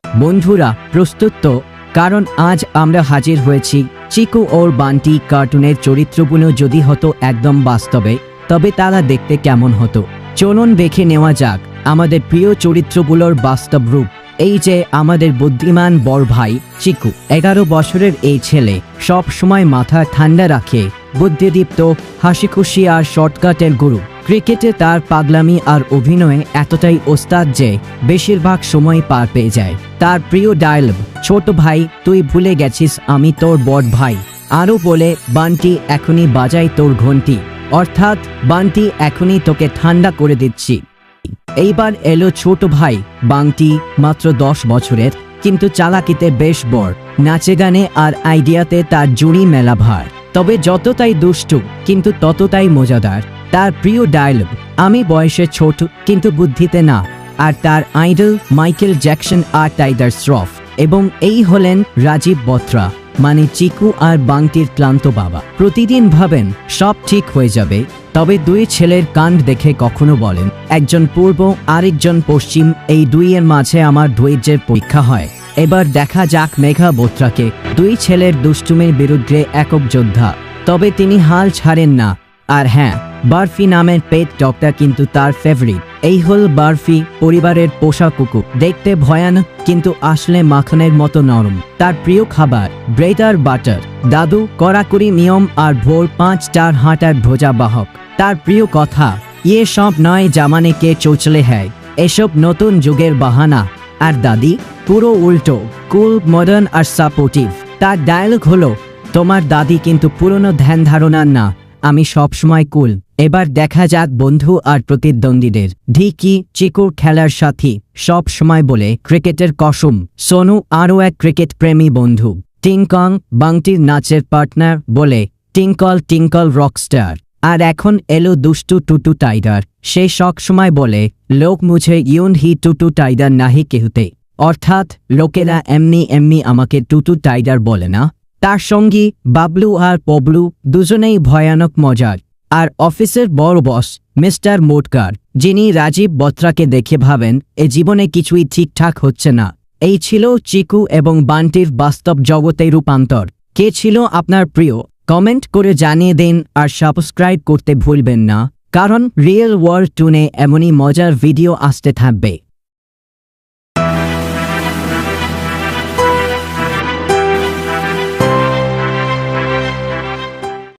বন্ধুরা প্রস্তুত তো? কারণ আজ আমরা হাজির হয়েছি চিকু ওর বান্টি কার্টুনের চরিত্রগুলো যদি হতো একদম বাস্তবে, তবে তারা দেখতে কেমন হতো। চলুন দেখে নেওয়া যাক আমাদের প্রিয় চরিত্রগুলোর বাস্তব রূপ। এই যে আমাদের বুদ্ধিমান বড় ভাই চিকু, 11 বছরের এই ছেলে সব সময় মাথা ঠান্ডা রাখে, বুদ্ধিদীপ্ত, হাসিখুশি আর শর্টকাটের গুরু। ক্রিকেটে তার পাগলামি আর অভিনয়ে এতটাই ওস্তাদ যে বেশিরভাগ সময় পার পেয়ে যায়। তার প্রিয় ডায়লগ, ছোট ভাই তুই ভুলে গেছিস আমি তোর বড় ভাই। আরও বলে, বান্টি এখনই বাজাই তোর ঘন্টি, অর্থাৎ বান্টি এখনই তোকে ঠান্ডা করে দিচ্ছি। এইবার এলো ছোট ভাই বান্টি, মাত্র 10 বছরের, কিন্তু চালাকিতে বেশ বড়। নাচে গানে আর আইডিয়াতে তার জুড়ি মেলা ভার। তবে যতটাই দুষ্টু কিন্তু ততটাই মজাদার। তার প্রিয় ডায়লগ, আমি বয়সে ছোট কিন্তু বুদ্ধিতে না। আর তার আইডল মাইকেল জ্যাকসন আর টাইগার শ্রফ। এবং এই হলেন রাজীব বত্রা, মানে চিকু আর বান্টির ক্লান্ত বাবা। প্রতিদিন ভাবেন সব ঠিক হয়ে যাবে, তবে দুই ছেলের কাণ্ড দেখে কখনো বলেন একজন পূর্ব আরেকজন পশ্চিম, এই দুইয়ের মাঝে আমার ধৈর্যের পরীক্ষা হয়। এবার দেখা যাক মেঘা বোত্রাকে, দুই ছেলের দুষ্টুমির বিরুদ্ধে একক যোদ্ধা। তবে তিনি হাল ছাড়েন না। আর হ্যাঁ, বার্ফি নামের পেট ডগটা কিন্তু তার ফেভারিট। এই হল বার্ফি, পরিবারের পোষা কুকুর। দেখতে ভয়ানক কিন্তু আসলে মাখনের মতো নরম। তার প্রিয় খাবার ব্রেড আর বাটার। দাদু কড়াকড়ি নিয়ম আর ভোর 5টার হাঁটার ধ্বজা বাহক। তার প্রিয় কথা, ইয়ে সব নয় জামানে কে চোচলে হ্যায়, এসব নতুন যুগের বাহানা। আর দাদি পুরো উল্টো, কুল, মডার্ন আর সাপোর্টিভ। তার ডায়লগ হলো, তোমার দাদি কিন্তু পুরনো ধ্যান ধারণার না, আমি সবসময় কুল। এবার দেখা যাক বন্ধু আর প্রতিদ্বন্দ্বীদের। ঢিকি চিকুর খেলার সাথী, সব সময় বলে ক্রিকেটের কসম। সোনু আরও এক ক্রিকেট প্রেমী বন্ধু। টিংকং বান্টির নাচের পার্টনার, বলে টিঙ্কল টিঙ্কল রকস্টার। আর এখন এলো দুষ্টু টুটু টাইগার। সে সব সময় বলে, লোক মুঝে ইউন হি টুটু টাইগার নাহি কেহুতে, অর্থাৎ লোকেরা এমনি এমনি আমাকে টুটু টাইগার বলে না। তার সঙ্গী বাবলু আর পবলু দুজনেই ভয়ানক মজার। আর অফিসের বড় বস মিস্টার মোটকার, যিনি রাজীব বত্রাকে দেখে ভাবেন এ জীবনে কিছুই ঠিকঠাক হচ্ছে না। এই ছিল চিকু এবং বান্টির বাস্তব জগতে রূপান্তর। কে ছিল আপনার প্রিয়? কমেন্ট করে জানিয়ে দিন আর সাবস্ক্রাইব করতে ভুলবেন না, কারণ রিয়েল ওয়ার্ল্ড টুনে এমনই মজার ভিডিও আসতে থাকবে।